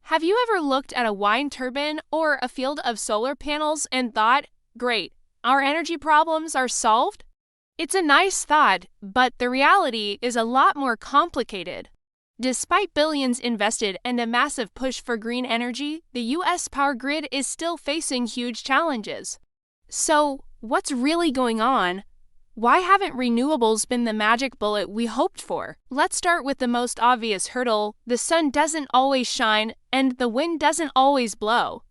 Have you ever looked at a wind turbine or a field of solar panels and thought, great, our energy problems are solved? It's a nice thought, but the reality is a lot more complicated. Despite billions invested and a massive push for green energy, the US power grid is still facing huge challenges. So, what's really going on? Why haven't renewables been the magic bullet we hoped for? Let's start with the most obvious hurdle: the sun doesn't always shine and the wind doesn't always blow.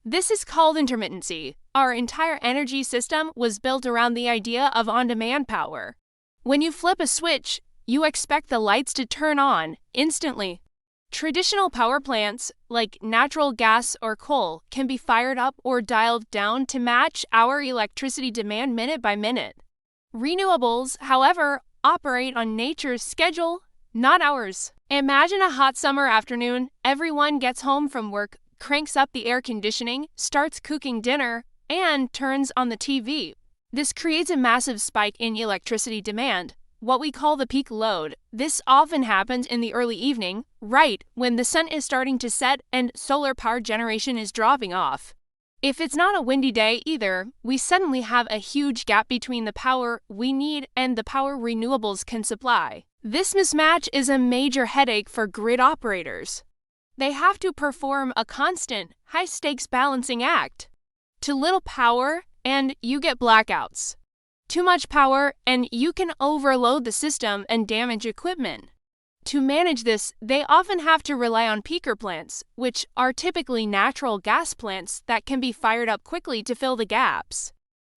This is called intermittency. Our entire energy system was built around the idea of on-demand power. When you flip a switch, you expect the lights to turn on instantly. Traditional power plants, like natural gas or coal, can be fired up or dialed down to match our electricity demand minute by minute. Renewables, however, operate on nature's schedule, not ours. Imagine a hot summer afternoon. Everyone gets home from work, cranks up the air conditioning, starts cooking dinner, and turns on the TV. This creates a massive spike in electricity demand, what we call the peak load. This often happens in the early evening, right when the sun is starting to set and solar power generation is dropping off. If it's not a windy day either, we suddenly have a huge gap between the power we need and the power renewables can supply. This mismatch is a major headache for grid operators. They have to perform a constant, high-stakes balancing act. Too little power, and you get blackouts. Too much power, and you can overload the system and damage equipment. To manage this, they often have to rely on peaker plants, which are typically natural gas plants that can be fired up quickly to fill the gaps.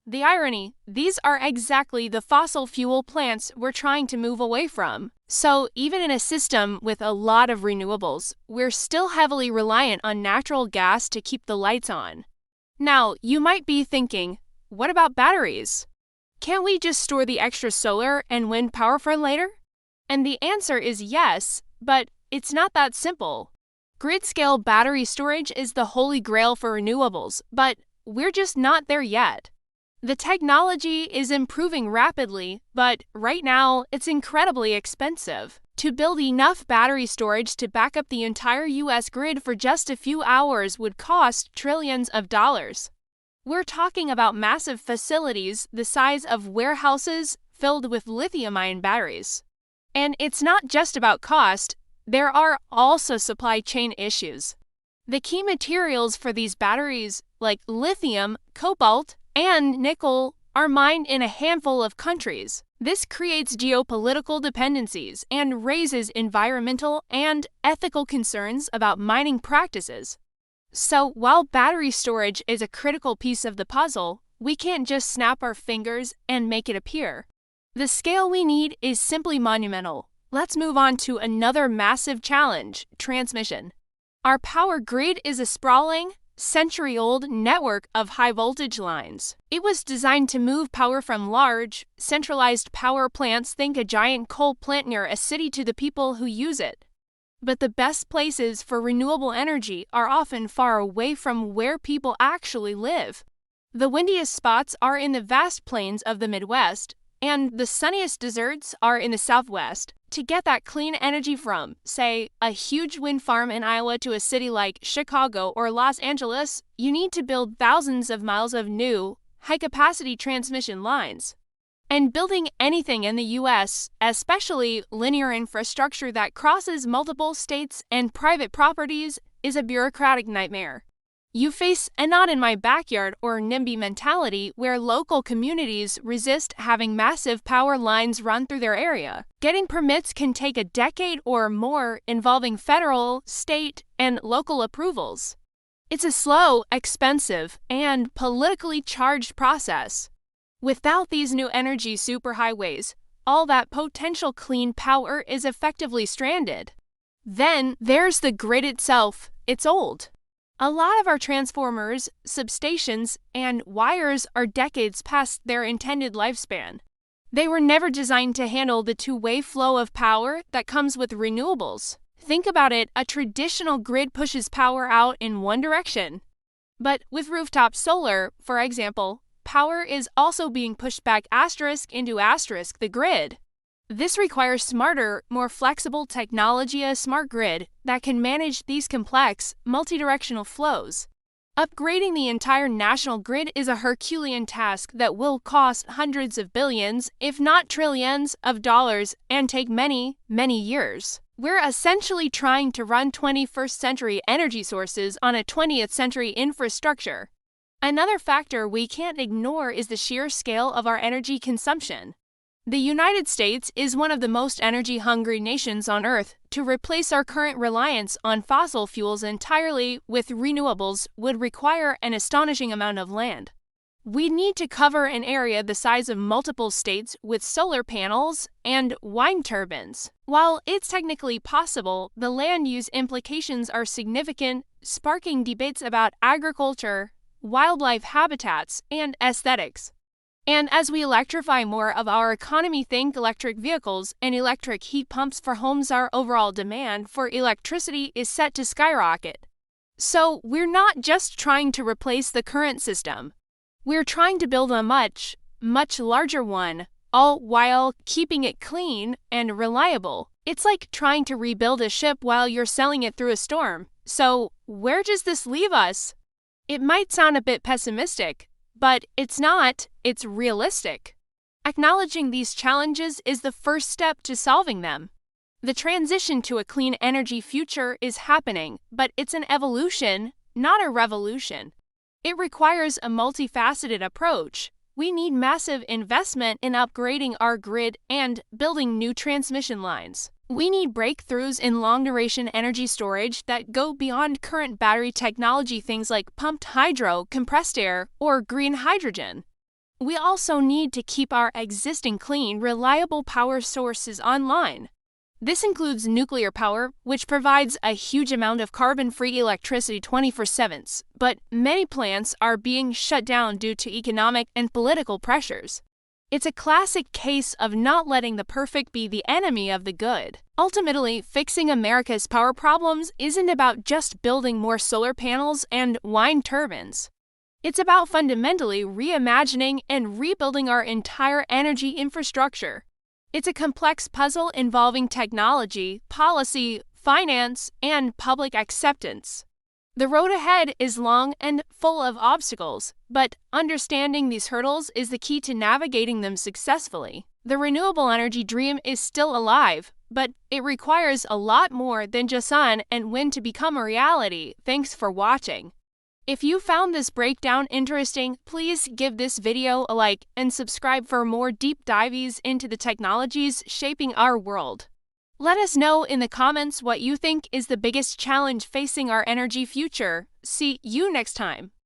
The irony: these are exactly the fossil fuel plants we're trying to move away from. So even in a system with a lot of renewables, we're still heavily reliant on natural gas to keep the lights on. Now, you might be thinking, what about batteries? Can't we just store the extra solar and wind power for later? And the answer is yes, but it's not that simple. Grid-scale battery storage is the holy grail for renewables, but we're just not there yet. The technology is improving rapidly, but right now it's incredibly expensive. To build enough battery storage to back up the entire US grid for just a few hours would cost trillions of dollars. We're talking about massive facilities the size of warehouses filled with lithium-ion batteries. And it's not just about cost, there are also supply chain issues. The key materials for these batteries, like lithium, cobalt, and nickel, are mined in a handful of countries. This creates geopolitical dependencies and raises environmental and ethical concerns about mining practices. So, while battery storage is a critical piece of the puzzle, we can't just snap our fingers and make it appear. The scale we need is simply monumental. Let's move on to another massive challenge: transmission. Our power grid is a sprawling, century-old network of high-voltage lines. It was designed to move power from large, centralized power plants, think a giant coal plant near a city, to the people who use it. But the best places for renewable energy are often far away from where people actually live. The windiest spots are in the vast plains of the Midwest, and the sunniest deserts are in the Southwest. To get that clean energy from, say, a huge wind farm in Iowa to a city like Chicago or Los Angeles, you need to build thousands of miles of new, high-capacity transmission lines. And building anything in the US, especially linear infrastructure that crosses multiple states and private properties, is a bureaucratic nightmare. You face a not in my backyard or NIMBY mentality where local communities resist having massive power lines run through their area. Getting permits can take a decade or more, involving federal, state, and local approvals. It's a slow, expensive, and politically charged process. Without these new energy superhighways, all that potential clean power is effectively stranded. Then there's the grid itself. It's old. A lot of our transformers, substations, and wires are decades past their intended lifespan. They were never designed to handle the two-way flow of power that comes with renewables. Think about it: a traditional grid pushes power out in one direction. But with rooftop solar, for example, power is also being pushed back ** into * the grid. This requires smarter, more flexible technology, a smart grid that can manage these complex, multidirectional flows. Upgrading the entire national grid is a Herculean task that will cost hundreds of billions, if not trillions, of dollars and take many, many years. We're essentially trying to run 21st century energy sources on a 20th century infrastructure. Another factor we can't ignore is the sheer scale of our energy consumption. The United States is one of the most energy-hungry nations on Earth. To replace our current reliance on fossil fuels entirely with renewables would require an astonishing amount of land. We need to cover an area the size of multiple states with solar panels and wind turbines. While it's technically possible, the land use implications are significant, sparking debates about agriculture, wildlife habitats, and aesthetics. And as we electrify more of our economy, think electric vehicles and electric heat pumps for homes, our overall demand for electricity is set to skyrocket. So we're not just trying to replace the current system. We're trying to build a much, much larger one, all while keeping it clean and reliable. It's like trying to rebuild a ship while you're sailing it through a storm. So where does this leave us? It might sound a bit pessimistic, but it's not, it's realistic. Acknowledging these challenges is the first step to solving them. The transition to a clean energy future is happening, but it's an evolution, not a revolution. It requires a multifaceted approach. We need massive investment in upgrading our grid and building new transmission lines. We need breakthroughs in long-duration energy storage that go beyond current battery technology, things like pumped hydro, compressed air, or green hydrogen. We also need to keep our existing clean, reliable power sources online. This includes nuclear power, which provides a huge amount of carbon-free electricity 24/7, but many plants are being shut down due to economic and political pressures. It's a classic case of not letting the perfect be the enemy of the good. Ultimately, fixing America's power problems isn't about just building more solar panels and wind turbines. It's about fundamentally reimagining and rebuilding our entire energy infrastructure. It's a complex puzzle involving technology, policy, finance, and public acceptance. The road ahead is long and full of obstacles, but understanding these hurdles is the key to navigating them successfully. The renewable energy dream is still alive, but it requires a lot more than just sun and wind to become a reality. Thanks for watching. If you found this breakdown interesting, please give this video a like and subscribe for more deep dives into the technologies shaping our world. Let us know in the comments what you think is the biggest challenge facing our energy future. See you next time.